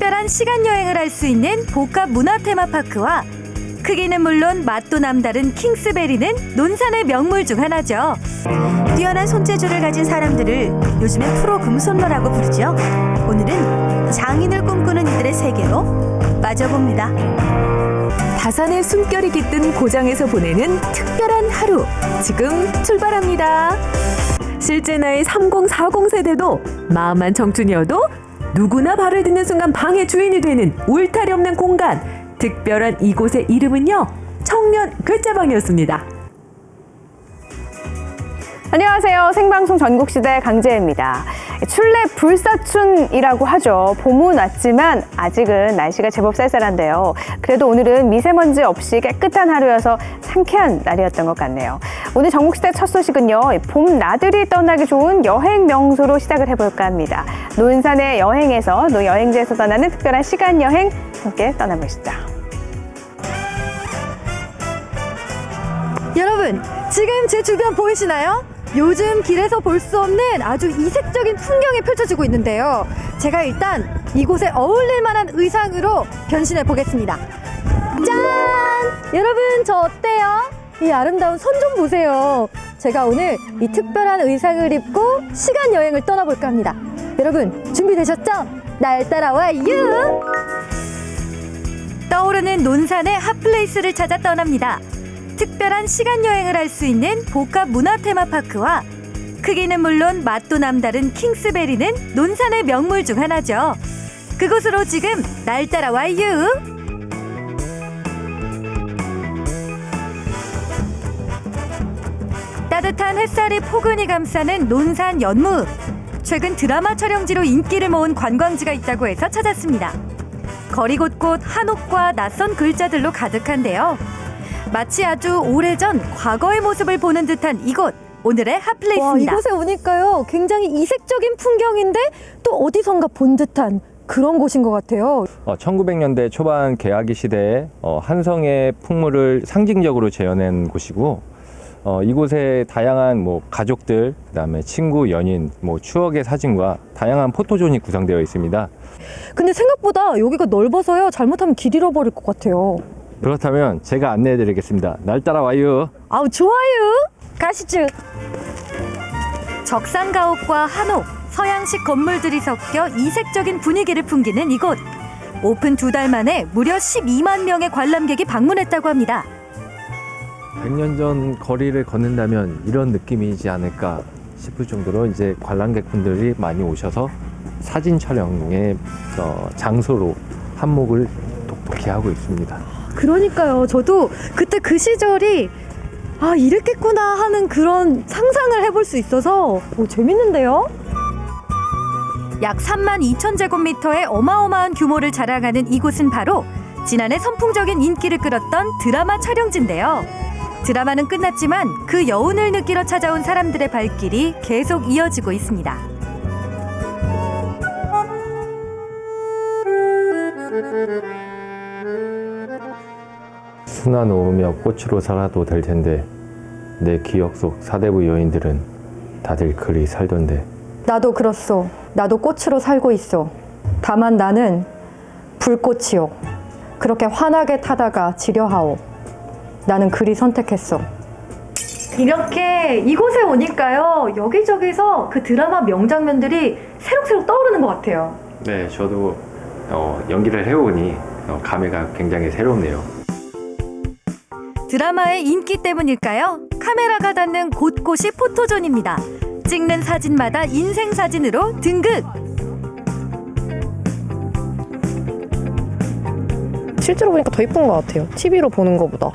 특별한 시간 여행을 할 수 있는 복합 문화 테마파크와 크기는 물론 맛도 남다른 킹스베리는 논산의 명물 중 하나죠. 뛰어난 손재주를 가진 사람들을 요즘엔 프로 금손러라고 부르죠. 오늘은 장인을 꿈꾸는 이들의 세계로 빠져봅니다. 다산의 숨결이 깃든 고장에서 보내는 특별한 하루, 지금 출발합니다. 실제 나이 3040 세대도 마음만 청춘이어도 누구나 발을 딛는 순간 방의 주인이 되는 울타리 없는 공간, 특별한 이곳의 이름은요, 청년 글자방이었습니다. 안녕하세요. 생방송 전국시대 강재입니다. 출래 불사춘이라고 하죠. 봄은 왔지만 아직은 날씨가 제법 쌀쌀한데요. 그래도 오늘은 미세먼지 없이 깨끗한 하루여서 상쾌한 날이었던 것 같네요. 오늘 전국시대 첫 소식은요, 봄 나들이 떠나기 좋은 여행 명소로 시작을 해볼까 합니다. 논산의 여행에서 또 여행지에서 떠나는 특별한 시간 여행 함께 떠나보시죠. 여러분, 지금 제 주변 보이시나요? 요즘 길에서 볼 수 없는 아주 이색적인 풍경이 펼쳐지고 있는데요. 제가 일단 이곳에 어울릴 만한 의상으로 변신해 보겠습니다. 짠! 여러분, 저 어때요? 이 아름다운 선 좀 보세요. 제가 오늘 이 특별한 의상을 입고 시간 여행을 떠나볼까 합니다. 여러분, 준비되셨죠? 날 따라와요! 떠오르는 논산의 핫플레이스를 찾아 떠납니다. 특별한 시간 여행을 할 수 있는 복합 문화 테마파크와 크기는 물론 맛도 남다른 킹스베리는 논산의 명물 중 하나죠. 그곳으로 지금 날 따라와요. 따뜻한 햇살이 포근히 감싸는 논산 연무. 최근 드라마 촬영지로 인기를 모은 관광지가 있다고 해서 찾았습니다. 거리 곳곳 한옥과 낯선 글자들로 가득한데요. 마치 아주 오래전 과거의 모습을 보는 듯한 이곳, 오늘의 핫플레이스입니다. 이곳에 오니까요, 굉장히 이색적인 풍경인데 또 어디선가 본 듯한 그런 곳인 것 같아요. 1900년대 초반 개화기 시대에 한성의 풍물을 상징적으로 재현한 곳이고, 이곳에 다양한 가족들, 그다음에 친구, 연인, 추억의 사진과 다양한 포토존이 구성되어 있습니다. 근데 생각보다 여기가 넓어서요, 잘못하면 길 잃어버릴 것 같아요. 그렇다면 제가 안내해 드리겠습니다. 날 따라와요. 아우, 좋아요. 가시죠. 적산가옥과 한옥, 서양식 건물들이 섞여 이색적인 분위기를 풍기는 이곳. 오픈 2달 만에 무려 12만 명의 관람객이 방문했다고 합니다. 100년 전 거리를 걷는다면 이런 느낌이지 않을까 싶을 정도로 이제 관람객분들이 많이 오셔서 사진 촬영의 장소로 한몫을 독특히 하고 있습니다. 그러니까요. 저도 그때 그 시절이 이랬겠구나 하는 그런 상상을 해볼 수 있어서 재밌는데요? 약 3만 2천 제곱미터의 어마어마한 규모를 자랑하는 이곳은 바로 지난해 선풍적인 인기를 끌었던 드라마 촬영지인데요. 드라마는 끝났지만 그 여운을 느끼러 찾아온 사람들의 발길이 계속 이어지고 있습니다. 수나 놓으며 꽃으로 살아도 될 텐데 내 기억 속 사대부 여인들은 다들 그리 살던데. 나도 그렇소. 나도 꽃으로 살고 있어. 다만 나는 불꽃이요. 그렇게 환하게 타다가 지려하오. 나는 그리 선택했어. 이렇게 이곳에 오니까요, 여기저기서 그 드라마 명장면들이 새록새록 떠오르는 것 같아요. 네, 저도 연기를 해오니 감회가 굉장히 새롭네요. 드라마의 인기 때문일까요? 카메라가 닿는 곳곳이 포토존입니다. 찍는 사진마다 인생 사진으로 등극! 실제로 보니까 더 이쁜 것 같아요. TV로 보는 것보다.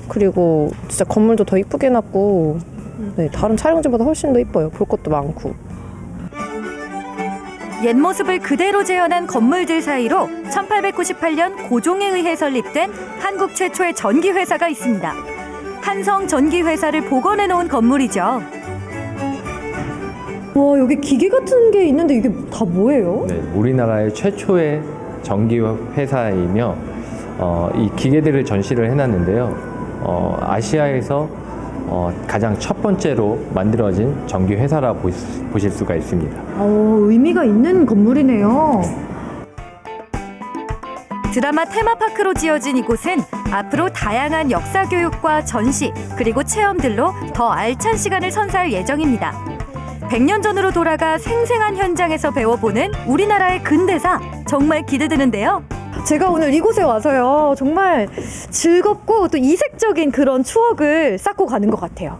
그리고 진짜 건물도 더 이쁘게 해놨고, 네, 다른 촬영지보다 훨씬 더 이뻐요. 볼 것도 많고. 옛 모습을 그대로 재현한 건물들 사이로 1898년 고종에 의해 설립된 한국 최초의 전기회사가 있습니다. 한성전기회사를 복원해 놓은 건물이죠. 와, 여기 기계 같은 게 있는데 이게 다 뭐예요? 네, 우리나라의 최초의 전기회사이며 이 기계들을 전시를 해놨는데요. 아시아에서 가장 첫 번째로 만들어진 전기회사라 보실 수가 있습니다. 의미가 있는 건물이네요. 드라마 테마파크로 지어진 이곳은 앞으로 다양한 역사 교육과 전시 그리고 체험들로 더 알찬 시간을 선사할 예정입니다. 100년 전으로 돌아가 생생한 현장에서 배워보는 우리나라의 근대사 정말 기대되는데요. 제가 오늘 이곳에 와서요 정말 즐겁고 또 이색적인 그런 추억을 쌓고 가는 것 같아요.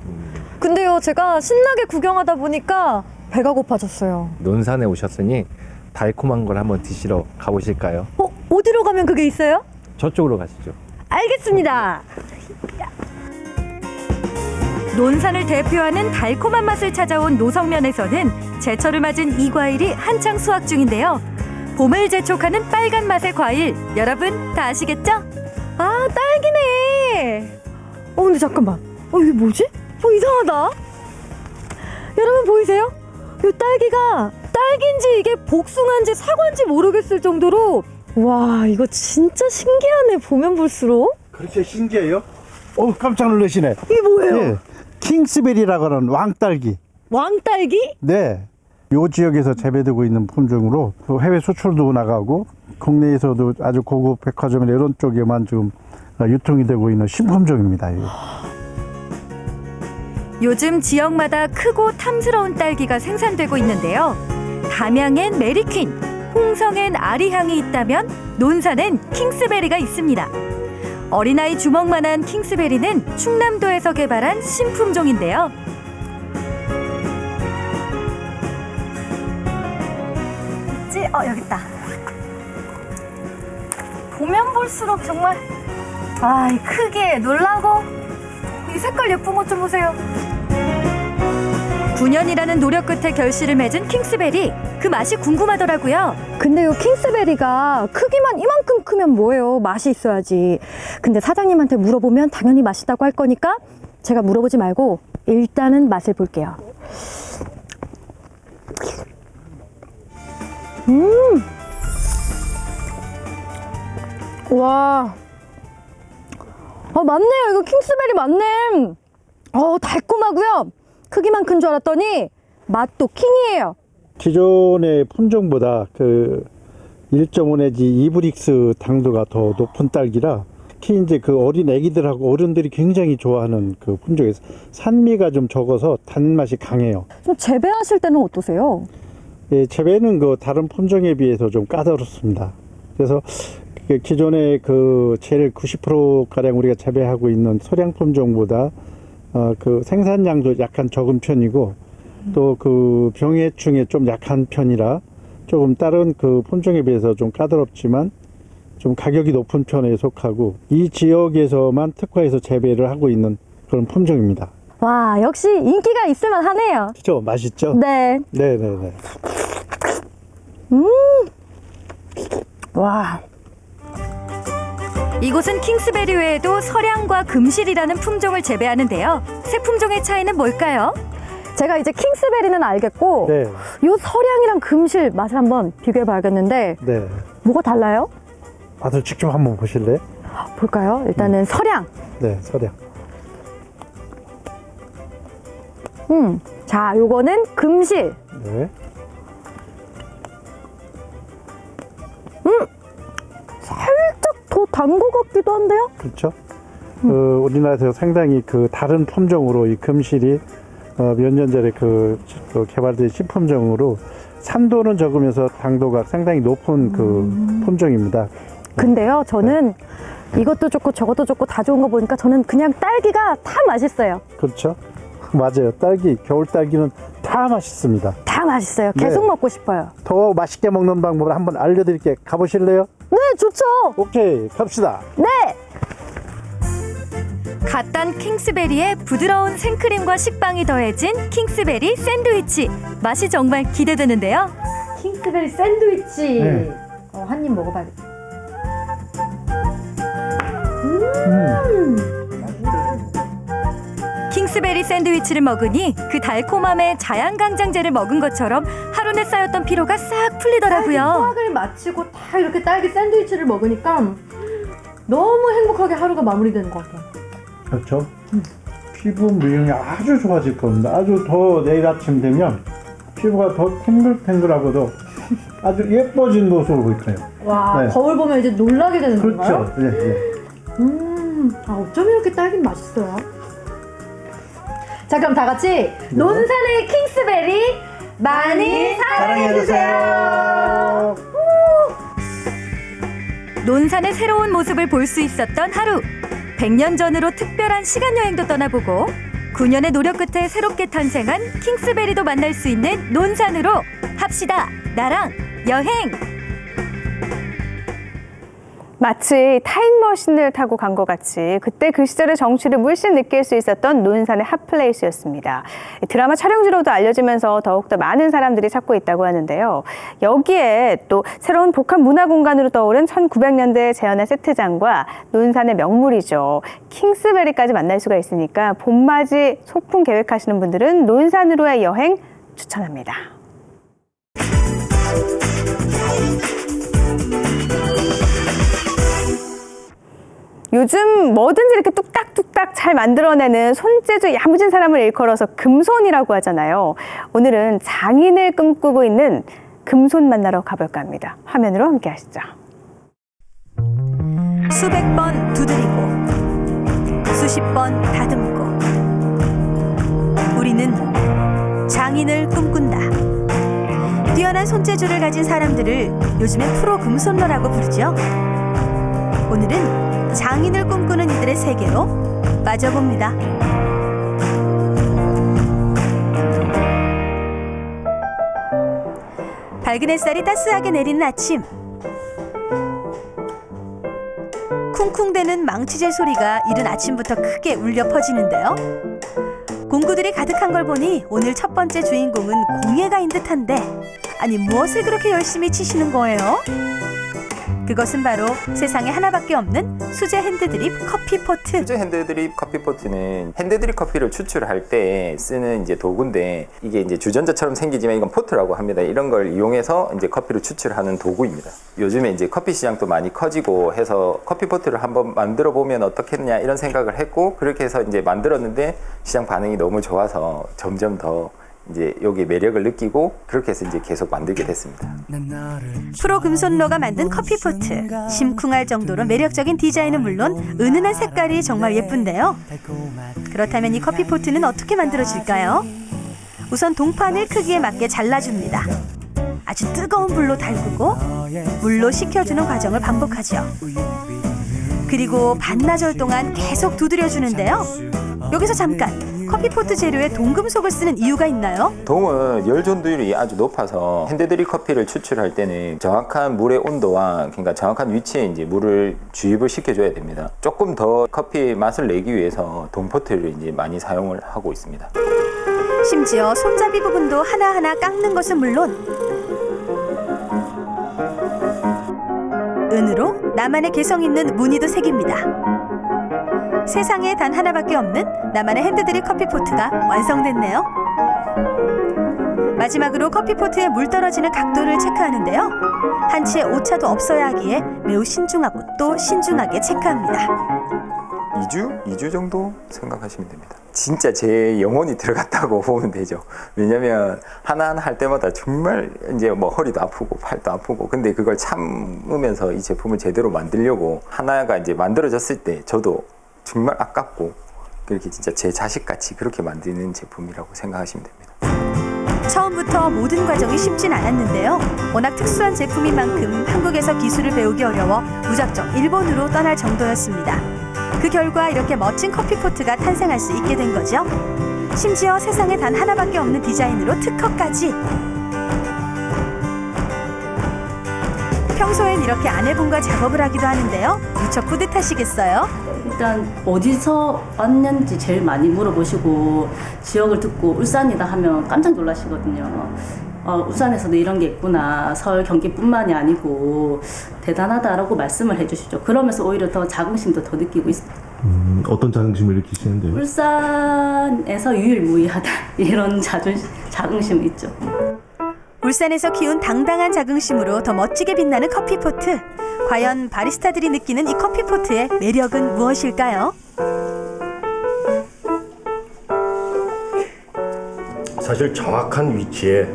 근데요 제가 신나게 구경하다 보니까 배가 고파졌어요. 논산에 오셨으니 달콤한 걸 한번 드시러 가보실까요? 어디로 가면 그게 있어요? 저쪽으로 가시죠. 알겠습니다. 논산을 대표하는 달콤한 맛을 찾아온 노성면에서는 제철을 맞은 이 과일이 한창 수확 중인데요. 봄을 재촉하는 빨간 맛의 과일, 여러분 다 아시겠죠? 아 딸기네. 근데 잠깐만. 이게 뭐지? 이상하다. 여러분 보이세요? 이 딸기가 딸기인지 이게 복숭아인지 사과인지 모르겠을 정도로 와 이거 진짜 신기하네 보면 볼수록. 그렇죠, 신기해요. 깜짝 놀라시네. 이게 뭐예요? 예, 킹스베리라고 하는 왕딸기. 왕딸기? 네. 요 지역에서 재배되고 있는 품종으로 또 해외 수출도 나가고 국내에서도 아주 고급 백화점이나 이런 쪽에만 지금 유통이 되고 있는 신품종입니다. 이거. 요즘 지역마다 크고 탐스러운 딸기가 생산되고 있는데요. 담양엔 메리퀸, 홍성엔 아리향이 있다면 논산엔 킹스베리가 있습니다. 어린아이 주먹만한 킹스베리는 충남도에서 개발한 신품종인데요. 여기 있다. 보면 볼수록 정말 이 크기에 놀라고 이 색깔 예쁜 것 좀 보세요. 9년이라는 노력 끝에 결실을 맺은 킹스베리, 그 맛이 궁금하더라고요. 근데요 킹스베리가 크기만 이만큼 크면 뭐예요? 맛이 있어야지. 근데 사장님한테 물어보면 당연히 맛있다고 할 거니까 제가 물어보지 말고 일단은 맛을 볼게요. 와. 맞네요. 이거 킹스베리 맞네. 달콤하고요. 크기만 큰 줄 알았더니 맛도 킹이에요. 기존의 품종보다 그 1.5 내지 2브릭스 당도가 더 높은 딸기라 특히 이제 그 어린 애기들하고 어른들이 굉장히 좋아하는 그 품종에서 산미가 좀 적어서 단맛이 강해요. 좀 재배하실 때는 어떠세요? 예, 재배는 그 다른 품종에 비해서 좀 까다롭습니다. 그래서 그 기존의 그 제일 90%가량 우리가 재배하고 있는 소량 품종보다 그 생산량도 약간 적은 편이고 또 그 병해충에 좀 약한 편이라 조금 다른 그 품종에 비해서 좀 까다롭지만 좀 가격이 높은 편에 속하고 이 지역에서만 특화해서 재배를 하고 있는 그런 품종입니다. 와, 역시 인기가 있을만 하네요. 그렇죠? 맛있죠? 네. 네네네. 와. 이곳은 킹스베리 외에도 서량과 금실이라는 품종을 재배하는데요. 새 품종의 차이는 뭘까요? 제가 이제 킹스베리는 알겠고 네. 요 서량이랑 금실 맛을 한번 비교해 봐야겠는데 네. 뭐가 달라요? 맛을 직접 한번 보실래요? 볼까요? 일단은 서량. 네, 서량. 자, 요거는 금실. 네. 살짝 더 단 것 같기도 한데요? 그렇죠. 우리나라에서 상당히 그 다른 품종으로 이 금실이 몇 년 전에 그 개발된 신품종으로 산도는 적으면서 당도가 상당히 높은 그 품종입니다. 근데요, 저는 이것도 좋고 저것도 좋고 다 좋은 거 보니까 저는 그냥 딸기가 다 맛있어요. 그렇죠. 맞아요. 딸기, 겨울 딸기는 다 맛있습니다. 다 맛있어요. 계속 네. 먹고 싶어요. 더 맛있게 먹는 방법을 한번 알려드릴게요. 가보실래요? 네, 좋죠. 오케이, 갑시다. 네. 갓 딴 킹스베리에 부드러운 생크림과 식빵이 더해진 킹스베리 샌드위치. 맛이 정말 기대되는데요. 킹스베리 샌드위치. 네. 한 입 먹어봐야겠다. 킹스베리 샌드위치를 먹으니 그 달콤함에 자양강장제를 먹은 것처럼 하루 내 쌓였던 피로가 싹 풀리더라고요. 수학을 마치고 다 이렇게 딸기 샌드위치를 먹으니까 너무 행복하게 하루가 마무리되는 것 같아요. 그렇죠. 피부 미용이 아주 좋아질 겁니다. 아주 더 내일 아침 되면 피부가 더 탱글탱글하고도 아주 예뻐진 모습으로 보일 거예요. 와, 네. 거울 보면 이제 놀라게 되는 건가요? 그렇죠. 예, 예. 어쩜 이렇게 딸기는 맛있어요? 자, 그럼 다 같이 논산의 킹스베리 많이 사랑해주세요. 논산의 새로운 모습을 볼 수 있었던 하루. 100년 전으로 특별한 시간 여행도 떠나보고 9년의 노력 끝에 새롭게 탄생한 킹스베리도 만날 수 있는 논산으로 합시다. 나랑 여행. 마치 타임머신을 타고 간 것 같이 그때 그 시절의 정취를 물씬 느낄 수 있었던 논산의 핫플레이스였습니다. 드라마 촬영지로도 알려지면서 더욱더 많은 사람들이 찾고 있다고 하는데요. 여기에 또 새로운 복합 문화공간으로 떠오른 1900년대 재현의 세트장과 논산의 명물이죠. 킹스베리까지 만날 수가 있으니까 봄맞이 소풍 계획하시는 분들은 논산으로의 여행 추천합니다. 요즘 뭐든지 이렇게 뚝딱뚝딱 잘 만들어내는 손재주 야무진 사람을 일컬어서 금손이라고 하잖아요. 오늘은 장인을 꿈꾸고 있는 금손 만나러 가볼까 합니다. 화면으로 함께 하시죠. 수백 번 두드리고 수십 번 다듬고 우리는 장인을 꿈꾼다. 뛰어난 손재주를 가진 사람들을 요즘엔 프로 금손러라고 부르죠. 오늘은 장인을 꿈꾸는 이들의 세계로 빠져봅니다. 밝은 햇살이 따스하게 내리는 아침. 쿵쿵대는 망치질 소리가 이른 아침부터 크게 울려 퍼지는데요. 공구들이 가득한 걸 보니 오늘 첫 번째 주인공은 공예가인 듯한데, 아니 무엇을 그렇게 열심히 치시는 거예요? 그것은 바로 세상에 하나밖에 없는 수제 핸드드립 커피포트. 수제 핸드드립 커피포트는 핸드드립 커피를 추출할 때 쓰는 이제 도구인데, 이게 이제 주전자처럼 생기지만 이건 포트라고 합니다. 이런 걸 이용해서 이제 커피를 추출하는 도구입니다. 요즘에 이제 커피 시장도 많이 커지고 해서 커피포트를 한번 만들어 보면 어떻겠냐 이런 생각을 했고, 그렇게 해서 이제 만들었는데 시장 반응이 너무 좋아서 점점 더 이제 여기 매력을 느끼고 그렇게 해서 이제 계속 만들게 됐습니다. 프로 금손러가 만든 커피포트. 심쿵할 정도로 매력적인 디자인은 물론 은은한 색깔이 정말 예쁜데요. 그렇다면 이 커피포트는 어떻게 만들어질까요? 우선 동판을 크기에 맞게 잘라줍니다. 아주 뜨거운 불로 달구고 물로 식혀주는 과정을 반복하죠. 그리고 반나절 동안 계속 두드려주는데요. 여기서 잠깐! 커피포트 재료에 동금속을 쓰는 이유가 있나요? 동은 열 전도율이 아주 높아서 핸드드립 커피를 추출할 때는 정확한 물의 온도와 그러니까 정확한 위치에 이제 물을 주입을 시켜줘야 됩니다. 조금 더 커피의 맛을 내기 위해서 동포트를 이제 많이 사용을 하고 있습니다. 심지어 손잡이 부분도 하나하나 깎는 것은 물론 은으로 나만의 개성 있는 무늬도 새깁니다. 세상에 단 하나밖에 없는 나만의 핸드드립 커피포트가 완성됐네요. 마지막으로 커피포트에 물 떨어지는 각도를 체크하는데요. 한치의 오차도 없어야 하기에 매우 신중하고 또 신중하게 체크합니다. 2주 정도 생각하시면 됩니다. 진짜 제 영혼이 들어갔다고 보면 되죠. 왜냐면 하나하나 할 때마다 정말 이제 뭐 허리도 아프고 팔도 아프고, 근데 그걸 참으면서 이 제품을 제대로 만들려고 하나가 이제 만들어졌을 때 저도 정말 아깝고 그렇게 진짜 제 자식같이 그렇게 만드는 제품이라고 생각하시면 됩니다. 처음부터 모든 과정이 쉽진 않았는데요. 워낙 특수한 제품인 만큼 한국에서 기술을 배우기 어려워 무작정 일본으로 떠날 정도였습니다. 그 결과 이렇게 멋진 커피포트가 탄생할 수 있게 된 거죠. 심지어 세상에 단 하나밖에 없는 디자인으로 특허까지. 평소엔 이렇게 아내분과 작업을 하기도 하는데요. 무척 뿌듯하시겠어요? 일단 어디서 왔는지 제일 많이 물어보시고, 지역을 듣고 울산이다 하면 깜짝 놀라시거든요. 울산에서도 이런 게 있구나, 서울 경기뿐만이 아니고 대단하다라고 말씀을 해주시죠. 그러면서 오히려 더 자긍심도 더 느끼고 있어요. 어떤 자긍심을 느끼시는데요? 울산에서 유일무이하다 이런 자긍심이 있죠. 울산에서 키운 당당한 자긍심으로 더 멋지게 빛나는 커피포트. 과연 바리스타들이 느끼는 이 커피포트의 매력은 무엇일까요? 사실 정확한 위치에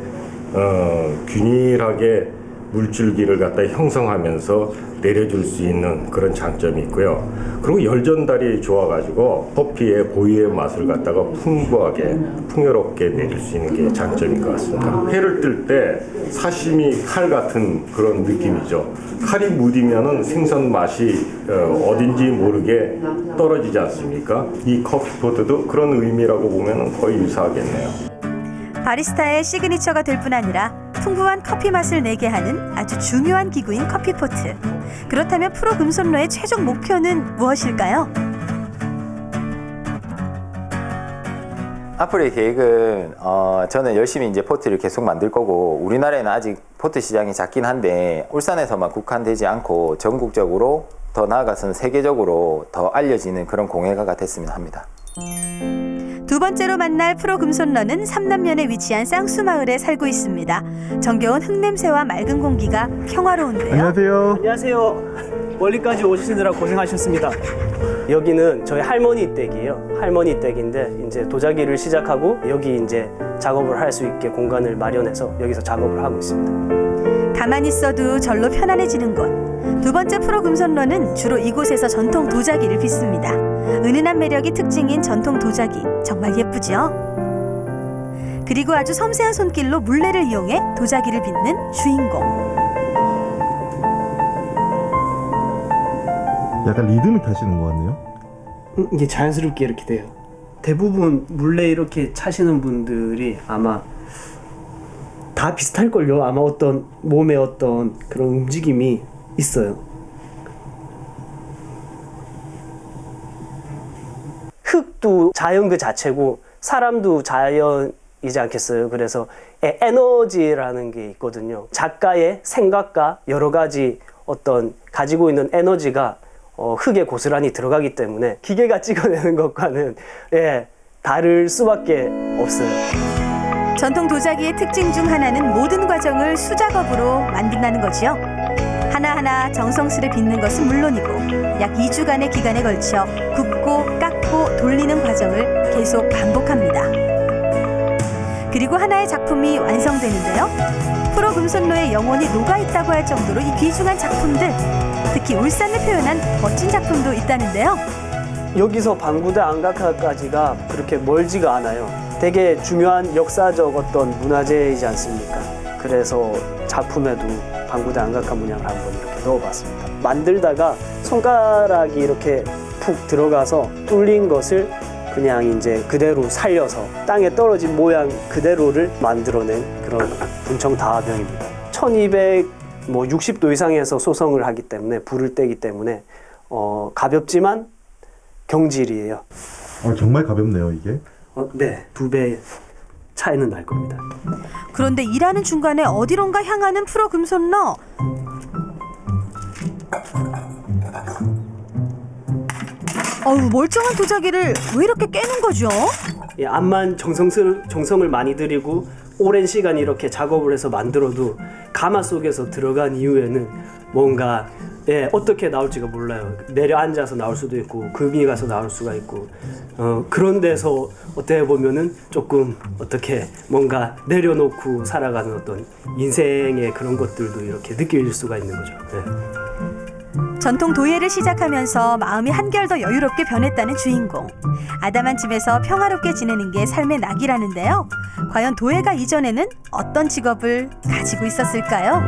균일하게 물줄기를 갖다 형성하면서 내려줄 수 있는 그런 장점이 있고요. 그리고 열 전달이 좋아가지고 커피의 고유의 맛을 갖다가 풍부하게 풍요롭게 내릴 수 있는 게 장점인 것 같습니다. 회를 뜰 때 사시미 칼 같은 그런 느낌이죠. 칼이 무디면은 생선 맛이 어딘지 모르게 떨어지지 않습니까? 이 커피포트도 그런 의미라고 보면 거의 유사하겠네요. 바리스타의 시그니처가 될 뿐 아니라 풍부한 커피 맛을 내게 하는 아주 중요한 기구인 커피포트. 그렇다면 프로 금손러의 최종 목표는 무엇일까요? 앞으로의 계획은 저는 열심히 이제 포트를 계속 만들 거고, 우리나라에는 아직 포트 시장이 작긴 한데 울산에서만 국한되지 않고 전국적으로, 더 나아가서는 세계적으로 더 알려지는 그런 공예가가 됐으면 합니다. 두 번째로 만날 프로 금손러는 삼남면에 위치한 쌍수마을에 살고 있습니다. 정겨운 흙냄새와 맑은 공기가 평화로운데요. 안녕하세요. 안녕하세요. 멀리까지 오시느라 고생하셨습니다. 여기는 저희 할머니 댁이에요. 할머니 댁인데 이제 도자기를 시작하고 여기 이제 작업을 할 수 있게 공간을 마련해서 여기서 작업을 하고 있습니다. 가만히 있어도 절로 편안해지는 곳. 두 번째 프로 금손러는 주로 이곳에서 전통 도자기를 빚습니다. 은은한 매력이 특징인 전통 도자기, 정말 예쁘죠? 그리고 아주 섬세한 손길로 물레를 이용해 도자기를 빚는 주인공. 약간 리듬을 타시는 것 같네요. 이게 자연스럽게 이렇게 돼요. 대부분 물레 이렇게 차시는 분들이 아마 다 비슷할걸요. 아마 어떤 몸의 어떤 그런 움직임이 있어요. 흙도 자연 그 자체고 사람도 자연이지 않겠어요. 그래서 에너지라는 게 있거든요. 작가의 생각과 여러 가지 어떤 가지고 있는 에너지가 흙에 고스란히 들어가기 때문에 기계가 찍어내는 것과는 다를 수밖에 없어요. 전통 도자기의 특징 중 하나는 모든 과정을 수작업으로 만든다는 거지요. 하나하나 정성스레 빚는 것은 물론이고 약 2주간의 기간에 걸쳐 굽고 깎고 돌리는 과정을 계속 반복합니다. 그리고 하나의 작품이 완성되는데요. 프로 금손러의 영혼이 녹아있다고 할 정도로 이 귀중한 작품들, 특히 울산을 표현한 멋진 작품도 있다는데요. 여기서 방구대 안각화까지가 그렇게 멀지가 않아요. 되게 중요한 역사적 어떤 문화재이지 않습니까? 그래서 작품에도 방구대 안각화 문양을 한번 이렇게 넣어봤습니다. 만들다가 손가락이 이렇게 푹 들어가서 뚫린 것을 그냥 이제 그대로 살려서 땅에 떨어진 모양 그대로를 만들어낸 그런 분청 다화병입니다. 1260도 이상에서 소성을 하기 때문에 불을 떼기 때문에 가볍지만 경질이에요. 정말 가볍네요, 이게. 네, 2배 차이는 날 겁니다. 그런데 일하는 중간에 어디론가 향하는 프로 금손러. 멀쩡한 도자기를 왜 이렇게 깨는 거죠? 암만 정성을 많이 들이고 오랜 시간 이렇게 작업을 해서 만들어도 가마 속에서 들어간 이후에는 뭔가 어떻게 나올지가 몰라요. 내려앉아서 나올 수도 있고 금이 가서 나올 수가 있고 그런 데서 어떻게 보면은 조금 어떻게 뭔가 내려놓고 살아가는 어떤 인생의 그런 것들도 이렇게 느낄 수가 있는 거죠. 전통 도예를 시작하면서 마음이 한결 더 여유롭게 변했다는 주인공. 아담한 집에서 평화롭게 지내는 게 삶의 낙이라는데요. 과연 도예가 이전에는 어떤 직업을 가지고 있었을까요?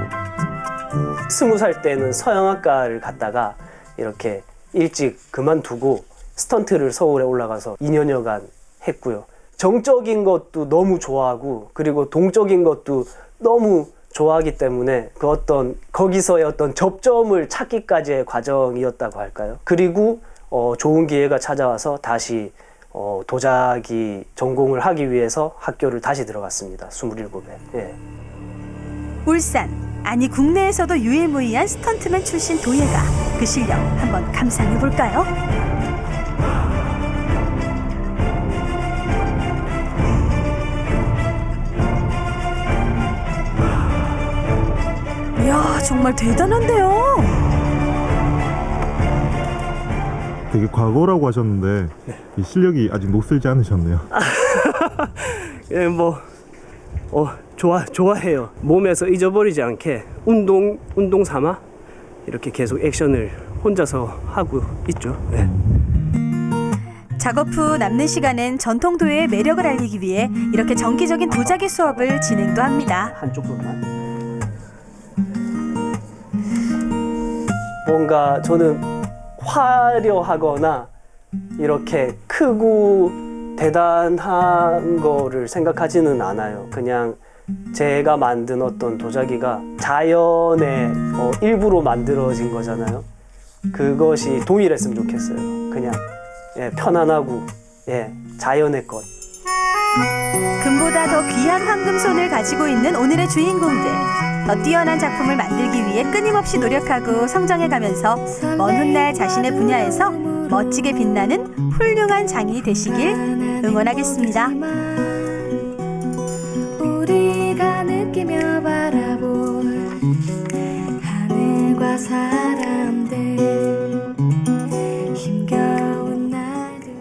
20살 때는 서영학과를 갔다가 이렇게 일찍 그만두고 스턴트를 서울에 올라가서 2년여간 했고요. 정적인 것도 너무 좋아하고 그리고 동적인 것도 너무 좋아하기 때문에 거기서의 어떤 접점을 찾기까지의 과정이었다고 할까요? 그리고 좋은 기회가 찾아와서 다시 도자기 전공을 하기 위해서 학교를 다시 들어갔습니다. 27에. 울산, 아니 국내에서도 유일무이한 스턴트맨 출신 도예가 그 실력 한번 감상해 볼까요? 이야, 정말 대단한데요. 되게 과거라고 하셨는데 이 실력이 아직 녹슬지 않으셨네요. 좋아해요. 몸에서 잊어버리지 않게 운동 삼아 이렇게 계속 액션을 혼자서 하고 있죠. 네. 작업 후 남는 시간엔 전통도예의 매력을 알리기 위해 이렇게 정기적인 도자기 수업을 진행도 합니다. 한쪽 손만. 뭔가 저는 화려하거나 이렇게 크고 대단한 거를 생각하지는 않아요. 그냥 제가 만든 어떤 도자기가 자연의 일부로 만들어진 거잖아요. 그것이 동일했으면 좋겠어요. 그냥 편안하고 자연의 것. 금보다 더 귀한 황금손을 가지고 있는 오늘의 주인공들. 더 뛰어난 작품을 만들기 위해 끊임없이 노력하고 성장해가면서 먼 훗날 자신의 분야에서 멋지게 빛나는 훌륭한 장인이 되시길 응원하겠습니다. 우리가 느끼며 바라볼 하늘과 사람들 힘겨운 날들.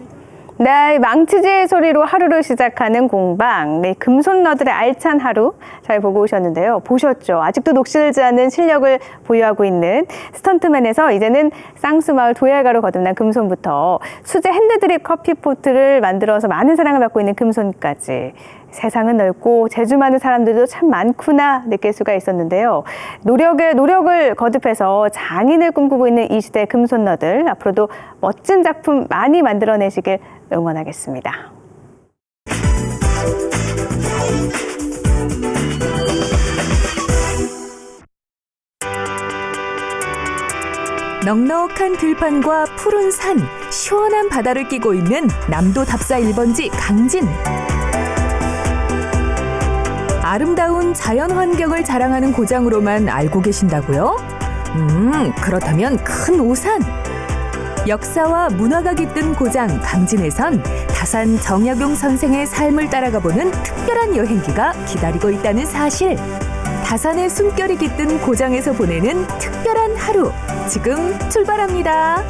네, 망치질 소리로 하루를 시작하는 공방. 네, 금손러들의 알찬 하루 잘 보고 오셨는데요. 보셨죠? 아직도 녹슬지 않는 실력을 보유하고 있는 스턴트맨에서 이제는 쌍수마을 도예가로 거듭난 금손부터 수제 핸드드립 커피포트를 만들어서 많은 사랑을 받고 있는 금손까지 세상은 넓고 재주 많은 사람들도 참 많구나 느낄 수가 있었는데요. 노력을 거듭해서 장인을 꿈꾸고 있는 이 시대 금손러들 앞으로도 멋진 작품 많이 만들어내시길 응원하겠습니다. 넉넉한 들판과 푸른 산, 시원한 바다를 끼고 있는 남도 답사 1번지 강진. 아름다운 자연 환경을 자랑하는 고장으로만 알고 계신다고요? 그렇다면 큰 오산. 역사와 문화가 깃든 고장 강진에선 다산 정약용 선생의 삶을 따라가보는 특별한 여행기가 기다리고 있다는 사실. 다산의 숨결이 깃든 고장에서 보내는 특별한 하루. 지금 출발합니다.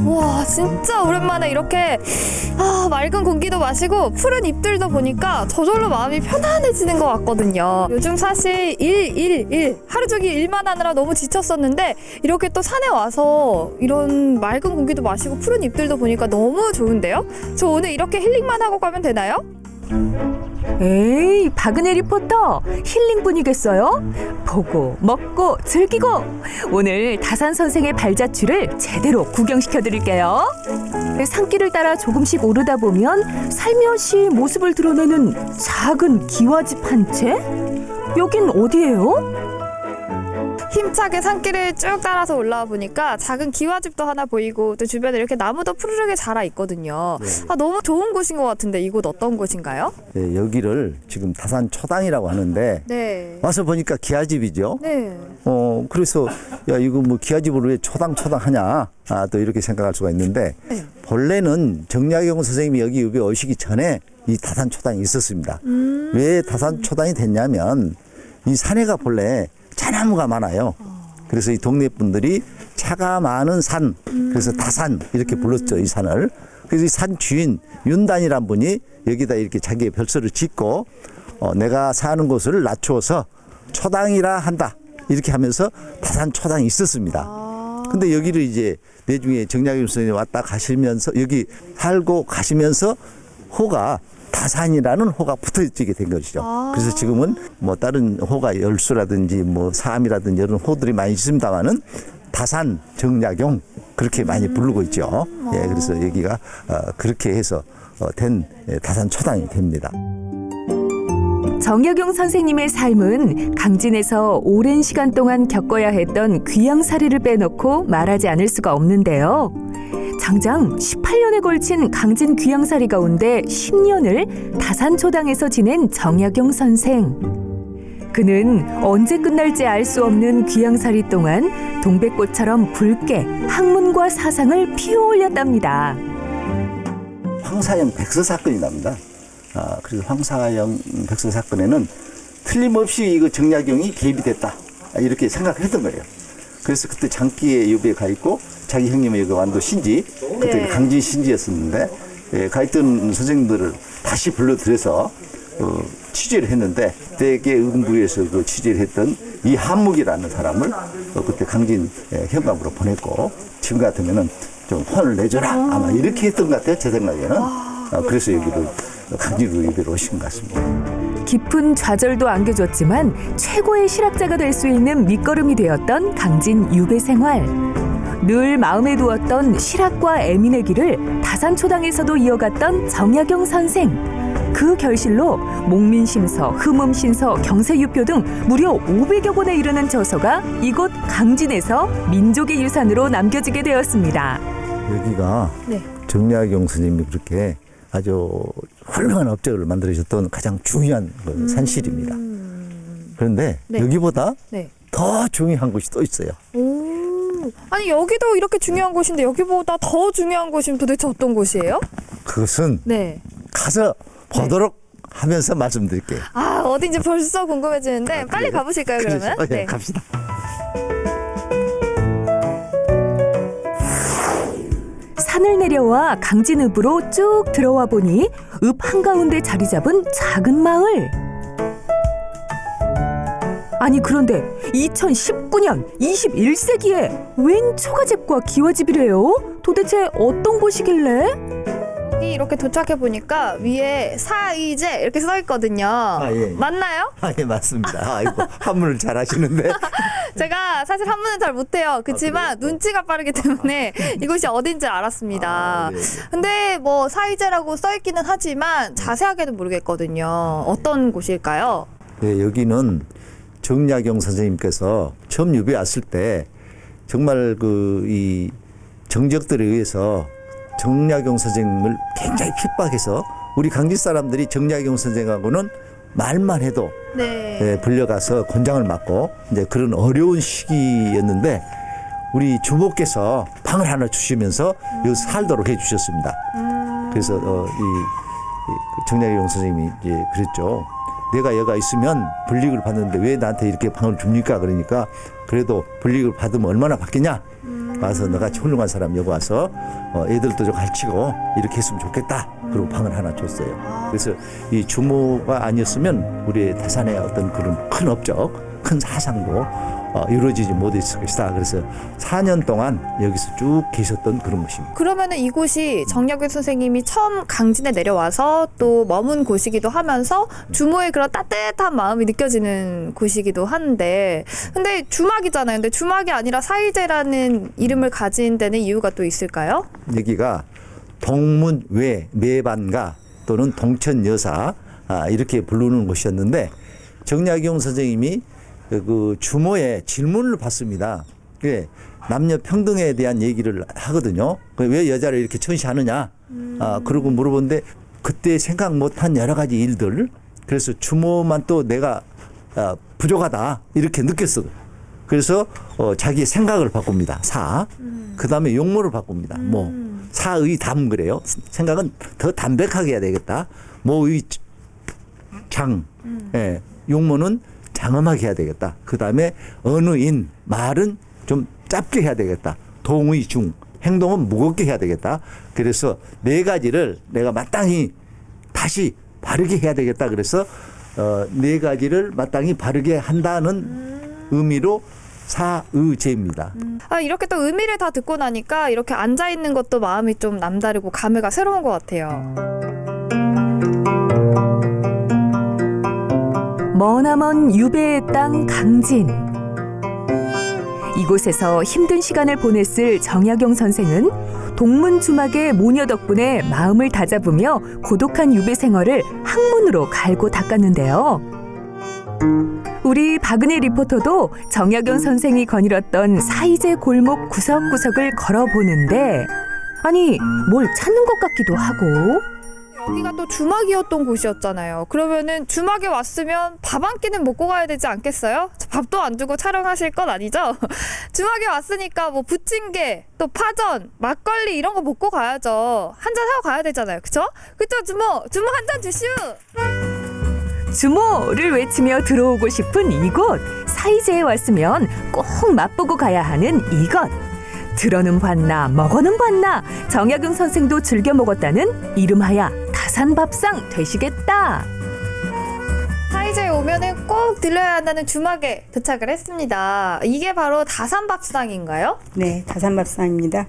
와, 진짜 오랜만에 이렇게 맑은 공기도 마시고 푸른 잎들도 보니까 저절로 마음이 편안해지는 것 같거든요. 요즘 사실 일 하루 종일 일만 하느라 너무 지쳤었는데 이렇게 또 산에 와서 이런 맑은 공기도 마시고 푸른 잎들도 보니까 너무 좋은데요? 저 오늘 이렇게 힐링만 하고 가면 되나요? 에이, 박은혜 리포터, 힐링뿐이겠어요? 보고 먹고 즐기고 오늘 다산 선생의 발자취를 제대로 구경시켜드릴게요. 산길을 따라 조금씩 오르다 보면 살며시 모습을 드러내는 작은 기와집 한 채? 여긴 어디예요? 힘차게 산길을 쭉 따라서 올라와 보니까 작은 기와집도 하나 보이고 또 주변에 이렇게 나무도 푸르르게 자라 있거든요. 너무 좋은 곳인 것 같은데 이곳 어떤 곳인가요? 네, 여기를 지금 다산 초당이라고 하는데 네. 와서 보니까 기와집이죠. 네. 그래서 야 이거 뭐 기와집으로 왜 초당 하냐 또 이렇게 생각할 수가 있는데 본래는 정약용 선생님이 여기 오시기 전에 이 다산 초당이 있었습니다. 왜 다산 초당이 됐냐면 이 산에가 본래 차나무가 많아요. 그래서 이 동네 분들이 차가 많은 산, 그래서 다산 이렇게 불렀죠, 이 산을. 그래서 이 산 주인 윤단이란 분이 여기다 이렇게 자기의 별서를 짓고 내가 사는 곳을 낮추어서 초당이라 한다 이렇게 하면서 다산 초당이 있었습니다. 근데 여기를 이제 내중에 정약용 선생님이 왔다 가시면서 여기 살고 가시면서 호가 다산이라는 호가 붙어지게 된 것이죠. 그래서 지금은 뭐 다른 호가 열수라든지 뭐 사암이라든지 이런 호들이 많이 있습니다만은 다산 정약용 그렇게 많이 부르고 있죠. 예, 그래서 여기가 그렇게 해서 된 다산 초당이 됩니다. 정약용 선생님의 삶은 강진에서 오랜 시간 동안 겪어야 했던 귀양살이를 빼놓고 말하지 않을 수가 없는데요. 장장 18년에 걸친 강진 귀양살이 가운데 10년을 다산초당에서 지낸 정약용 선생. 그는 언제 끝날지 알 수 없는 귀양살이 동안 동백꽃처럼 붉게 학문과 사상을 피워올렸답니다. 황사영 백서 사건이 납니다. 그래서 황사영 백서 사건에는 틀림없이 이거 정약용이 개입이 됐다 이렇게 생각했던 거예요. 그래서 그때 장기에 유배에 가 있고 자기 형님의 여기 완도 신지 그때 강진 신지였었는데 가 있던 선생님들을 다시 불러들여서 취재를 했는데 대개 응부에서 그 취재를 했던 이한묵이라는 사람을 그때 강진 현감으로 보냈고 지금 같으면은 좀 혼을 내줘라 아마 이렇게 했던 것 같아요 제 생각에는. 그래서 여기를 강진으로 유배를 오신 것 같습니다. 깊은 좌절도 안겨줬지만 최고의 실학자가 될 수 있는 밑거름이 되었던 강진 유배 생활. 늘 마음에 두었던 실학과 애민의 길을 다산초당에서도 이어갔던 정약용 선생. 그 결실로 목민심서, 흠음신서, 경세유표 등 무려 500여 권에 이르는 저서가 이곳 강진에서 민족의 유산으로 남겨지게 되었습니다. 여기가 네. 정약용 선생님이 그렇게 아주 훌륭한 업적을 만들어주셨던 가장 중요한 산실입니다. 그런데 네. 여기보다 네. 더 중요한 곳이 또 있어요. 아니 여기도 이렇게 중요한 곳인데 여기보다 더 중요한 곳은 도대체 어떤 곳이에요? 그것은 네. 가서 보도록 하면서 말씀드릴게요. 아 어딘지 벌써 궁금해지는데 빨리 가보실까요 그러면? 그렇죠. 네. 갑시다. 산을 내려와 강진읍으로 쭉 들어와 보니 읍 한가운데 자리 잡은 작은 마을. 아니 그런데 2019년 21세기에 웬 초가집과 기와집이래요? 도대체 어떤 곳이길래? 여기 이렇게 도착해 보니까 위에 사이제 이렇게 써 있거든요. 예. 맞나요? 예, 맞습니다. 아이고, 한문을 잘 하시는데. 제가 사실 한문은 잘 못해요. 그렇지만 눈치가 빠르기 때문에 이곳이 어딘지 알았습니다. 근데 뭐 사이제라고 써 있기는 하지만 자세하게는 모르겠거든요. 어떤 곳일까요? 네, 여기는 정약용 선생님께서 처음 유배 왔을 때 정말 이 정적들에 의해서 정약용 선생님을 굉장히 핍박해서 우리 강진 사람들이 정약용 선생하고는 말만 해도 네. 불려가서 권장을 맞고 이제 그런 어려운 시기였는데 우리 주모께서 방을 하나 주시면서 여기 살도록 해주셨습니다. 그래서 이 정약용 선생님이 이제 그랬죠. 내가 여가 있으면 불이익을 받는데 왜 나한테 이렇게 방을 줍니까? 그러니까 그래도 불이익을 받으면 얼마나 받겠냐? 와서 너같이 훌륭한 사람 여기 와서 애들도 좀 가르치고 이렇게 했으면 좋겠다. 그리고 방을 하나 줬어요. 그래서 이 주모가 아니었으면 우리 다산의 어떤 그런 큰 업적, 큰 사상도 이루어지지 못했을 것이다. 그래서 4년 동안 여기서 쭉 계셨던 그런 곳입니다. 그러면은 이곳이 정약용 선생님이 처음 강진에 내려와서 또 머문 곳이기도 하면서 주모의 그런 따뜻한 마음이 느껴지는 곳이기도 한데 근데 주막이잖아요. 근데 주막이 아니라 사이제라는 이름을 가진 데는 이유가 또 있을까요? 여기가 동문외 매반가 또는 동천여사 이렇게 부르는 곳이었는데 정약용 선생님이 그 주모의 질문을 받습니다. 남녀 평등에 대한 얘기를 하거든요. 왜 여자를 이렇게 천시하느냐? 그러고 물어보는데 그때 생각 못한 여러 가지 일들. 그래서 주모만 또 내가 부족하다 이렇게 느꼈어. 그래서 자기의 생각을 바꿉니다. 그 다음에 용모를 바꿉니다. 사의 담 그래요. 생각은 더 담백하게 해야 되겠다. 모의 장. 용모는 장엄하게 해야 되겠다. 그 다음에 언의인 말은 좀 짧게 해야 되겠다. 동의 중 행동은 무겁게 해야 되겠다. 그래서 4가지를 내가 마땅히 다시 바르게 해야 되겠다. 그래서 4가지를 마땅히 바르게 한다는 의미로 사의제입니다. 이렇게 또 의미를 다 듣고 나니까 이렇게 앉아 있는 것도 마음이 좀 남다르고 감회가 새로운 것 같아요. 머나먼 유배의 땅 강진. 이곳에서 힘든 시간을 보냈을 정약용 선생은 동문 주막의 모녀 덕분에 마음을 다잡으며 고독한 유배 생활을 학문으로 갈고 닦았는데요. 우리 박은혜 리포터도 정약용 선생이 거닐었던 사이제 골목 구석구석을 걸어보는데 아니 뭘 찾는 것 같기도 하고 여기가 또 주막이었던 곳이었잖아요. 그러면은 주막에 왔으면 밥 한 끼는 먹고 가야 되지 않겠어요? 밥도 안 주고 촬영하실 건 아니죠? 주막에 왔으니까 뭐 부침개, 또 파전, 막걸리 이런 거 먹고 가야죠. 한잔 하고 가야 되잖아요. 그쵸? 그쵸 주모? 주모 한 잔 주시오! 주모를 외치며 들어오고 싶은 이곳. 사이제에 왔으면 꼭 맛보고 가야 하는 이것. 들어는 봤나 먹어는 봤나 정약용 선생도 즐겨 먹었다는 이름하야 다산밥상 되시겠다. 사이즈에 오면은 꼭 들려야 한다는 주막에 도착을 했습니다. 이게 바로 다산밥상인가요? 네, 다산밥상입니다.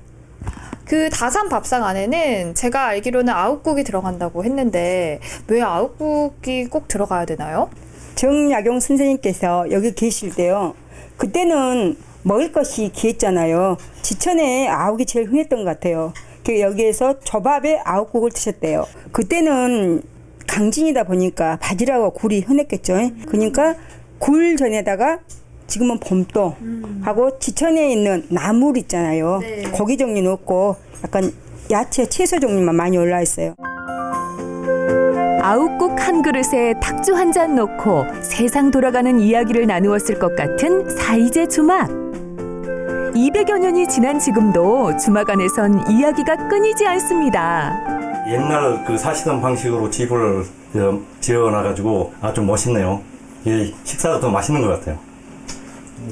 그 다산밥상 안에는 제가 알기로는 아욱국이 들어간다고 했는데 왜 아욱국이 꼭 들어가야 되나요? 정약용 선생님께서 여기 계실 때요. 그때는 먹을 것이 귀했잖아요. 지천에 아욱이 제일 흔했던 것 같아요. 여기에서 조밥에 아욱국을 드셨대요. 그때는 강진이다 보니까 바지락과 굴이 흔했겠죠. 그러니까 굴 전에다가 지금은 봄도 하고 지천에 있는 나물 있잖아요. 네. 고기 종류는 없고 약간 야채, 채소 종류만 많이 올라 있어요. 아욱국 한 그릇에 탁주 한 잔 넣고 세상 돌아가는 이야기를 나누었을 것 같은 사이제 주막. 200여 년이 지난 지금도 주막 안에선 이야기가 끊이지 않습니다. 옛날 그 사시던 방식으로 집을 지어놔가지고 아주 멋있네요. 이 식사가 더 맛있는 것 같아요.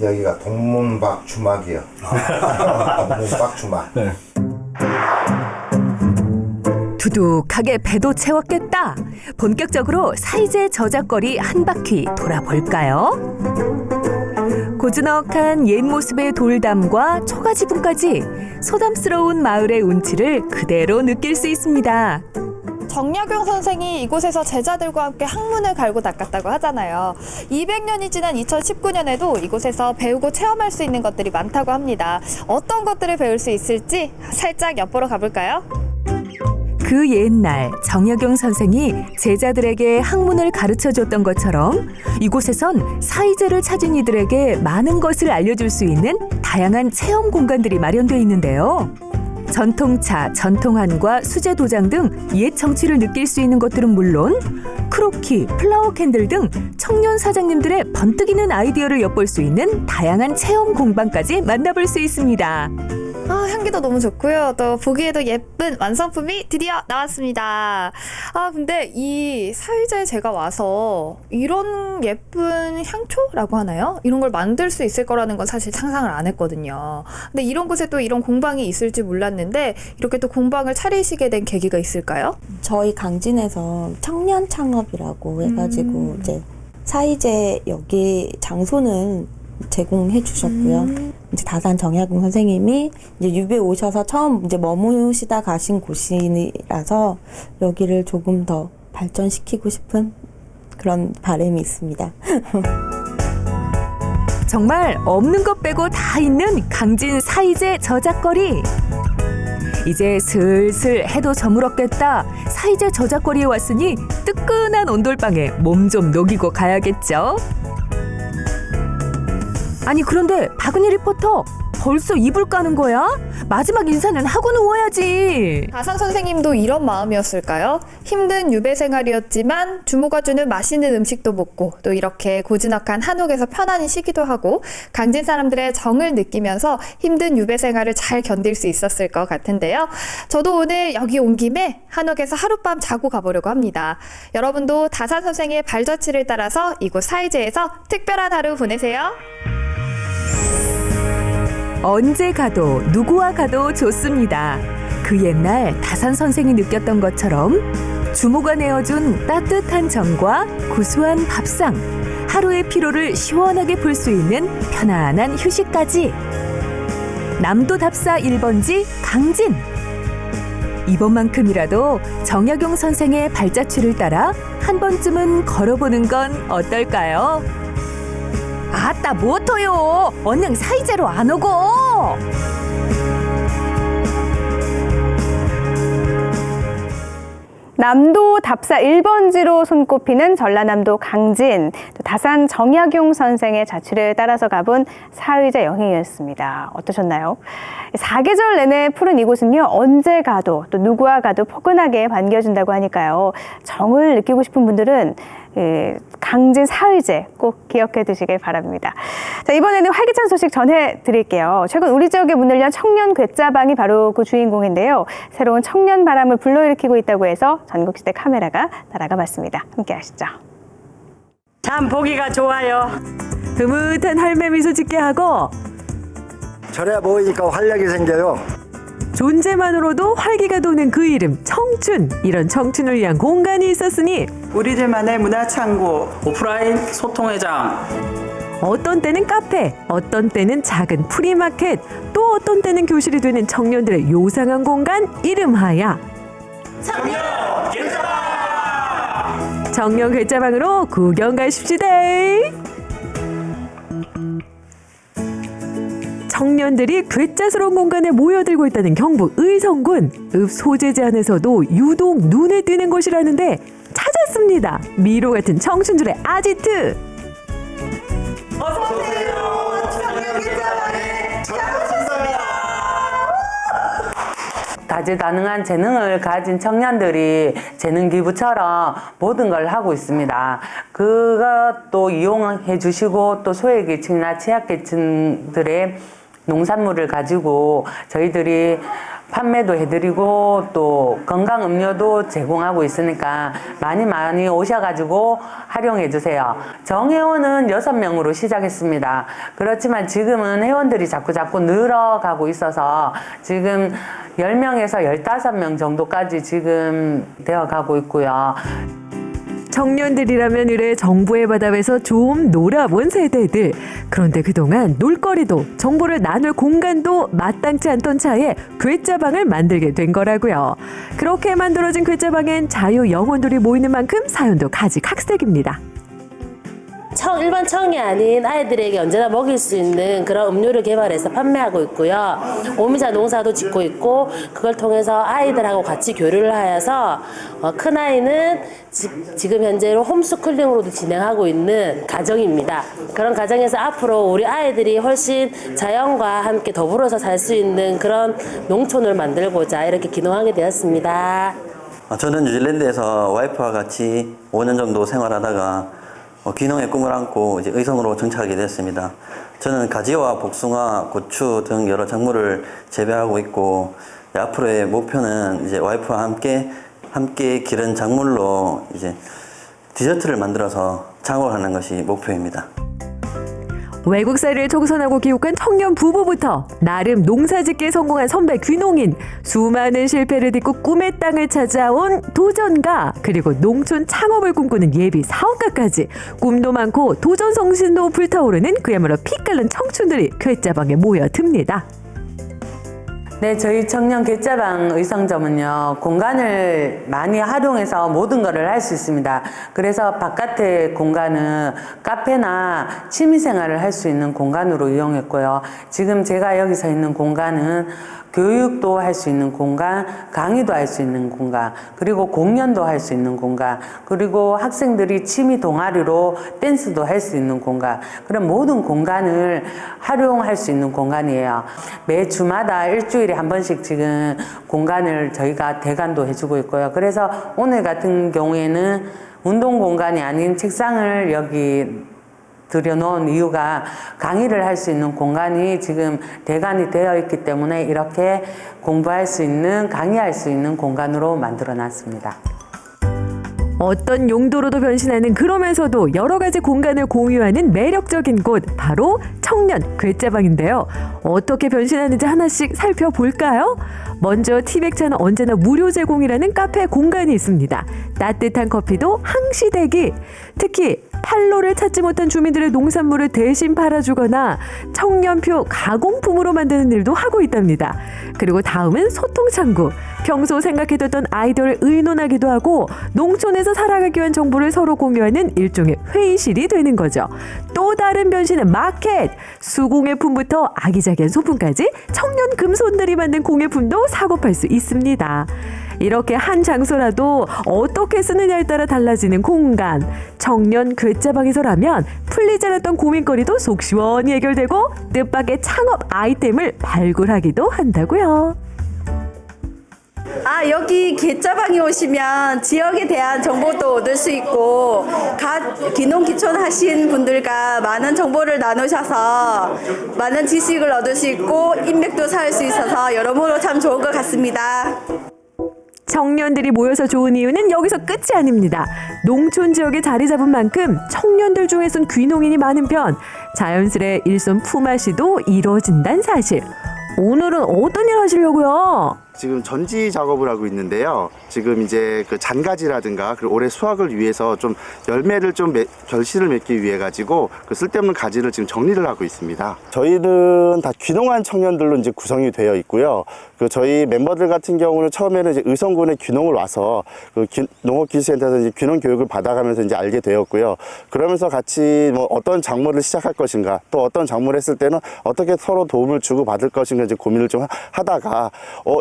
여기가 동문박 주막이요. 동문박 주막. 네. 두둑하게 배도 채웠겠다. 본격적으로 사이제 저작거리 한 바퀴 돌아볼까요? 고즈넉한 옛 모습의 돌담과 초가지붕까지 소담스러운 마을의 운치를 그대로 느낄 수 있습니다. 정약용 선생이 이곳에서 제자들과 함께 학문을 갈고 닦았다고 하잖아요. 200년이 지난 2019년에도 이곳에서 배우고 체험할 수 있는 것들이 많다고 합니다. 어떤 것들을 배울 수 있을지 살짝 엿보러 가볼까요? 그 옛날 정약용 선생이 제자들에게 학문을 가르쳐줬던 것처럼 이곳에선 사이제를 찾은 이들에게 많은 것을 알려줄 수 있는 다양한 체험 공간들이 마련되어 있는데요. 전통차, 전통한과 수제 도장 등 옛 정취를 느낄 수 있는 것들은 물론 크로키, 플라워 캔들 등 청년 사장님들의 번뜩이는 아이디어를 엿볼 수 있는 다양한 체험 공방까지 만나볼 수 있습니다. 향기도 너무 좋고요. 또 보기에도 예쁜 완성품이 드디어 나왔습니다. 근데 이 사이제에 제가 와서 이런 예쁜 향초라고 하나요? 이런 걸 만들 수 있을 거라는 건 사실 상상을 안 했거든요. 근데 이런 곳에 또 이런 공방이 있을 줄 몰랐는데 이렇게 또 공방을 차리시게 된 계기가 있을까요? 저희 강진에서 청년 창업이라고 해가지고 이제 사이제 여기 장소는 제공해 주셨고요. 이제 다산 정약용 선생님이 이제 유배 오셔서 처음 이제 머무시다 가신 곳이라서 여기를 조금 더 발전시키고 싶은 그런 바람이 있습니다. 정말 없는 것 빼고 다 있는 강진 사이제 저작거리. 이제 슬슬 해도 저물었겠다. 사이제 저작거리에 왔으니 뜨끈한 온돌방에 몸 좀 녹이고 가야겠죠. 아니 그런데 박은희 리포터 벌써 이불 까는 거야? 마지막 인사는 하고 누워야지. 다산 선생님도 이런 마음이었을까요? 힘든 유배 생활이었지만 주모가 주는 맛있는 음식도 먹고 또 이렇게 고즈넉한 한옥에서 편안히 쉬기도 하고 강진 사람들의 정을 느끼면서 힘든 유배 생활을 잘 견딜 수 있었을 것 같은데요. 저도 오늘 여기 온 김에 한옥에서 하룻밤 자고 가보려고 합니다. 여러분도 다산 선생의 발자취를 따라서 이곳 사이제에서 특별한 하루 보내세요. 언제 가도 누구와 가도 좋습니다. 그 옛날 다산 선생이 느꼈던 것처럼 주모가 내어준 따뜻한 정과 구수한 밥상, 하루의 피로를 시원하게 풀 수 있는 편안한 휴식까지. 남도 답사 1번지 강진. 이번만큼이라도 정약용 선생의 발자취를 따라 한 번쯤은 걸어보는 건 어떨까요? 아따 뭐터요? 언능 사이제로 안 오고. 남도 답사 1번지로 손꼽히는 전라남도 강진, 또 다산 정약용 선생의 자취를 따라서 가본 사의제 여행이었습니다. 어떠셨나요? 사계절 내내 푸른 이곳은요, 언제 가도 또 누구와 가도 포근하게 반겨준다고 하니까요. 정을 느끼고 싶은 분들은 강진 사의제 꼭 기억해 두시길 바랍니다. 자, 이번에는 활기찬 소식 전해드릴게요. 최근 우리 지역에 문을 연 청년 괴짜방이 바로 그 주인공인데요. 새로운 청년 바람을 불러일으키고 있다고 해서 전국시대 카메라가 날아가 봤습니다. 함께 하시죠. 참 보기가 좋아요. 흐뭇한 할매 미소 짓게 하고 저래 보이니까 활력이 생겨요. 존재만으로도 활기가 도는 그 이름 청춘. 이런 청춘을 위한 공간이 있었으니 우리들만의 문화창고, 오프라인 소통회장. 어떤 때는 카페, 어떤 때는 작은 프리마켓, 또 어떤 때는 교실이 되는 청년들의 요상한 공간 이름하야 청년 괴짜방! 청년 괴짜방으로 구경 가십시다. 청년들이 괴짜스러운 공간에 모여들고 있다는 경북 의성군. 읍 소재지 안에서도 유독 눈에 띄는 곳이라는데 찾았습니다. 미로 같은 청춘들의 아지트. 어서오세요. 청년 괴짜방에 찾아오셨습니다. 다재다능한 재능을 가진 청년들이 재능기부처럼 모든 걸 하고 있습니다. 그것도 이용해 주시고 또 소외계층이나 취약계층들의 농산물을 가지고 저희들이 판매도 해드리고 또 건강음료도 제공하고 있으니까 많이 오셔가지고 활용해 주세요. 정회원은 6명으로 시작했습니다. 그렇지만 지금은 회원들이 자꾸 늘어가고 있어서 지금 10명에서 15명 정도까지 지금 되어가고 있고요. 청년들이라면 이래 정부의 바닥에서 좀 놀아본 세대들. 그런데 그동안 놀거리도 정보를 나눌 공간도 마땅치 않던 차에 괴짜방을 만들게 된 거라고요. 그렇게 만들어진 괴짜방엔 자유 영혼들이 모이는 만큼 사연도 가지각색입니다. 일반 청이 아닌 아이들에게 언제나 먹일 수 있는 그런 음료를 개발해서 판매하고 있고요. 오미자 농사도 짓고 있고 그걸 통해서 아이들하고 같이 교류를 하여서 큰 아이는 지금 현재로 홈스쿨링으로도 진행하고 있는 가정입니다. 그런 가정에서 앞으로 우리 아이들이 훨씬 자연과 함께 더불어서 살 수 있는 그런 농촌을 만들고자 이렇게 기농하게 되었습니다. 저는 뉴질랜드에서 와이프와 같이 5년 정도 생활하다가 귀농의 꿈을 안고 이제 의성으로 정착하게 됐습니다. 저는 가지와 복숭아, 고추 등 여러 작물을 재배하고 있고 앞으로의 목표는 이제 와이프와 함께 기른 작물로 이제 디저트를 만들어서 창업하는 것이 목표입니다. 외국살이를 청산하고 귀국한 청년 부부부터 나름 농사짓기에 성공한 선배 귀농인, 수많은 실패를 딛고 꿈의 땅을 찾아온 도전가, 그리고 농촌 창업을 꿈꾸는 예비 사업가까지 꿈도 많고 도전 정신도 불타오르는 그야말로 피 끓는 청춘들이 괴짜방에 모여듭니다. 네, 저희 청년 괴짜방 의성점은요, 공간을 많이 활용해서 모든 것을 할 수 있습니다. 그래서 바깥의 공간은 카페나 취미생활을 할 수 있는 공간으로 이용했고요. 지금 제가 여기 서 있는 공간은 교육도 할 수 있는 공간, 강의도 할 수 있는 공간, 그리고 공연도 할 수 있는 공간, 그리고 학생들이 취미 동아리로 댄스도 할 수 있는 공간, 그런 모든 공간을 활용할 수 있는 공간이에요. 매 주마다 일주일에 한 번씩 지금 공간을 저희가 대관도 해주고 있고요. 그래서 오늘 같은 경우에는 운동 공간이 아닌 책상을 여기 들여놓은 이유가 강의를 할 수 있는 공간이 지금 대관이 되어 있기 때문에 이렇게 공부할 수 있는, 강의할 수 있는 공간으로 만들어 놨습니다. 어떤 용도로도 변신하는, 그러면서도 여러 가지 공간을 공유하는 매력적인 곳, 바로 청년 괴짜방인데요. 어떻게 변신하는지 하나씩 살펴볼까요? 먼저 티백차는 언제나 무료 제공이라는 카페 공간이 있습니다. 따뜻한 커피도 항시대기. 특히 판로를 찾지 못한 주민들의 농산물을 대신 팔아주거나 청년표 가공품으로 만드는 일도 하고 있답니다. 그리고 다음은 소통창구. 평소 생각해뒀던 아이디어를 의논하기도 하고 농촌에서 살아가기 위한 정보를 서로 공유하는 일종의 회의실이 되는 거죠. 또 다른 변신은 마켓. 수공예품부터 아기자기한 소품까지 청년 금손들이 만든 공예품도 사고 팔 수 있습니다. 이렇게 한 장소라도 어떻게 쓰느냐에 따라 달라지는 공간. 청년 괴짜방에서라면 풀리지 않았던 고민거리도 속 시원히 해결되고 뜻밖의 창업 아이템을 발굴하기도 한다고요. 여기 괴짜방에 오시면 지역에 대한 정보도 얻을 수 있고 귀농 귀촌 하신 분들과 많은 정보를 나누셔서 많은 지식을 얻을 수 있고 인맥도 쌓을 수 있어서 여러모로 참 좋은 것 같습니다. 청년들이 모여서 좋은 이유는 여기서 끝이 아닙니다. 농촌 지역에 자리 잡은 만큼 청년들 중에선 귀농인이 많은 편, 자연스레 일손 품앗이도 이루어진다는 사실. 오늘은 어떤 일 하시려고요? 지금 전지 작업을 하고 있는데요. 지금 이제 그 잔가지라든가 그리고 올해 수확을 위해서 좀 열매를 좀 결실을 맺기 위해 가지고 그 쓸데없는 가지를 지금 정리를 하고 있습니다. 저희는 다 귀농한 청년들로 이제 구성이 되어 있고요. 그 저희 멤버들 같은 경우는 처음에는 이제 의성군에 귀농을 와서 그 농업기술센터에서 이제 귀농 교육을 받아가면서 이제 알게 되었고요. 그러면서 같이 뭐 어떤 작물을 시작할 것인가, 또 어떤 작물을 했을 때는 어떻게 서로 도움을 주고 받을 것인가 이제 고민을 좀 하다가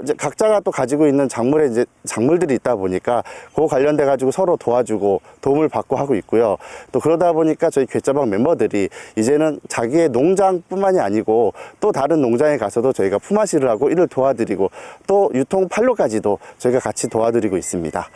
이제 각자가 또 가지고 있는 작물에 이제 작물들이 있다 보니까 그 관련돼 가지고 서로 도와주고 도움을 받고 하고 있고요. 또 그러다 보니까 저희 괴짜방 멤버들이 이제는 자기의 농장뿐만이 아니고 또 다른 농장에 가서도 저희가 품앗이를 하고 이를 도와드리고 또 유통 판로까지도 저희가 같이 도와드리고 있습니다.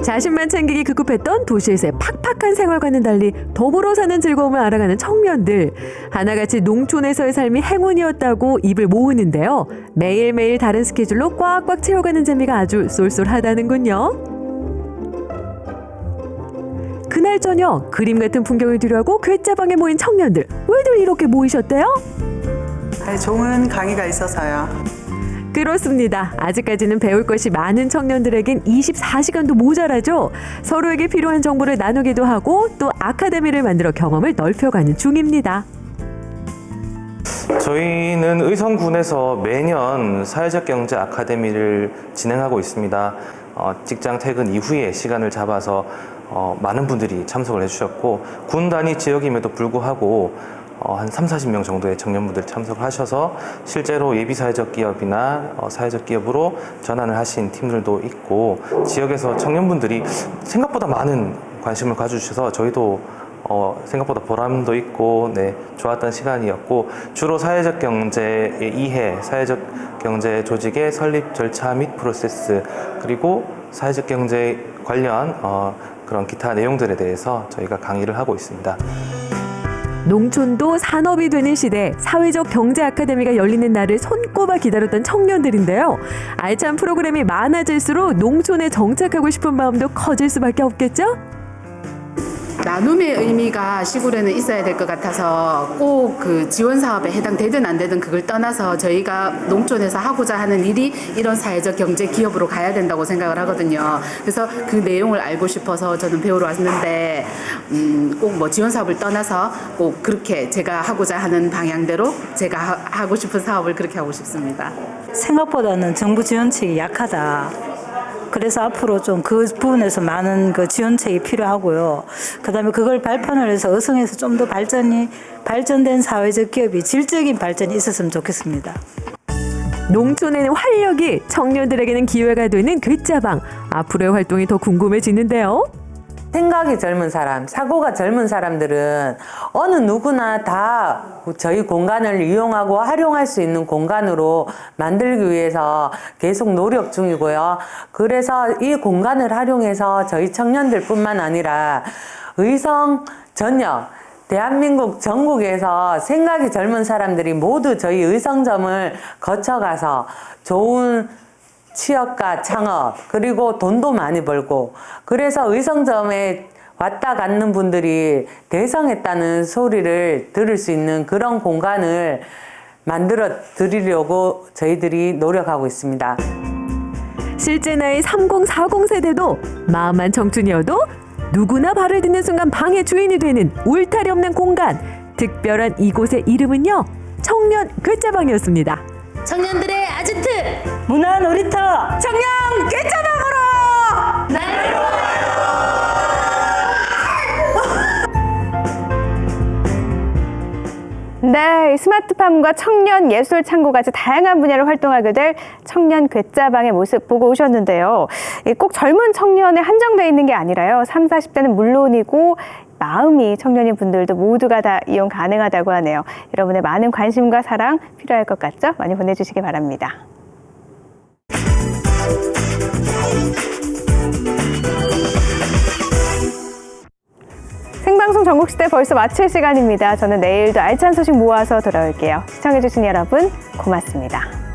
자신만 챙기기 급급했던 도시에서의 팍팍한 생활과는 달리 더불어 사는 즐거움을 알아가는 청년들. 하나같이 농촌에서의 삶이 행운이었다고 입을 모으는데요. 매일매일 다른 스케줄로 꽉꽉 채워가는 재미가 아주 쏠쏠하다는군요. 그날 저녁 그림 같은 풍경을 뒤로하고 괴짜방에 모인 청년들. 왜들 이렇게 모이셨대요? 좋은 강의가 있어서요. 그렇습니다. 아직까지는 배울 것이 많은 청년들에겐 24시간도 모자라죠. 서로에게 필요한 정보를 나누기도 하고 또 아카데미를 만들어 경험을 넓혀가는 중입니다. 저희는 의성군에서 매년 사회적 경제 아카데미를 진행하고 있습니다. 직장 퇴근 이후에 시간을 잡아서 많은 분들이 참석을 해주셨고 군 단위 지역임에도 불구하고 한 30-40명 정도의 청년분들이 참석을 하셔서 실제로 예비사회적 기업이나 사회적 기업으로 전환을 하신 팀들도 있고 지역에서 청년분들이 생각보다 많은 관심을 가져주셔서 저희도 생각보다 보람도 있고 좋았던 시간이었고 주로 사회적 경제의 이해, 사회적 경제 조직의 설립 절차 및 프로세스 그리고 사회적 경제 관련 그런 기타 내용들에 대해서 저희가 강의를 하고 있습니다. 농촌도 산업이 되는 시대 사회적 경제 아카데미가 열리는 날을 손꼽아 기다렸던 청년들인데요. 알찬 프로그램이 많아질수록 농촌에 정착하고 싶은 마음도 커질 수밖에 없겠죠? 나눔의 의미가 시골에는 있어야 될 것 같아서 꼭 그 지원 사업에 해당되든 안 되든 그걸 떠나서 저희가 농촌에서 하고자 하는 일이 이런 사회적 경제 기업으로 가야 된다고 생각을 하거든요. 그래서 그 내용을 알고 싶어서 저는 배우러 왔는데 꼭 뭐 지원 사업을 떠나서 꼭 그렇게 제가 하고자 하는 방향대로 제가 하고 싶은 사업을 그렇게 하고 싶습니다. 생각보다는 정부 지원책이 약하다. 그래서 앞으로 좀 그 부분에서 많은 그 지원책이 필요하고요. 그다음에 그걸 발판을 해서 의성에서 좀 더 발전된 사회적 기업이 질적인 발전이 있었으면 좋겠습니다. 농촌에는 활력이 청년들에게는 기회가 되는 괴짜방. 앞으로의 활동이 더 궁금해지는데요. 생각이 젊은 사람, 사고가 젊은 사람들은 어느 누구나 다 저희 공간을 이용하고 활용할 수 있는 공간으로 만들기 위해서 계속 노력 중이고요. 그래서 이 공간을 활용해서 저희 청년들뿐만 아니라 의성 전역, 대한민국 전국에서 생각이 젊은 사람들이 모두 저희 의성점을 거쳐가서 좋은 취업과 창업 그리고 돈도 많이 벌고 그래서 의성점에 왔다 갔는 분들이 대성했다는 소리를 들을 수 있는 그런 공간을 만들어 드리려고 저희들이 노력하고 있습니다. 실제 나이 3040 세대도 마음만 청춘이어도 누구나 발을 딛는 순간 방의 주인이 되는 울타리 없는 공간. 특별한 이곳의 이름은요. 청년 괴짜방이었습니다. 청년들의 아지트 문화 놀이터 청년 괴짜방으로 네, 스마트팜과 청년 예술 창고까지 다양한 분야로 활동하게 될 청년 괴짜방의 모습 보고 오셨는데요. 꼭 젊은 청년에 한정되어 있는 게 아니라요. 30, 40대는 물론이고 마음이 청년인 분들도 모두가 다 이용 가능하다고 하네요. 여러분의 많은 관심과 사랑 필요할 것 같죠? 많이 보내주시기 바랍니다. 생방송 전국시대 벌써 마칠 시간입니다. 저는 내일도 알찬 소식 모아서 돌아올게요. 시청해주신 여러분 고맙습니다.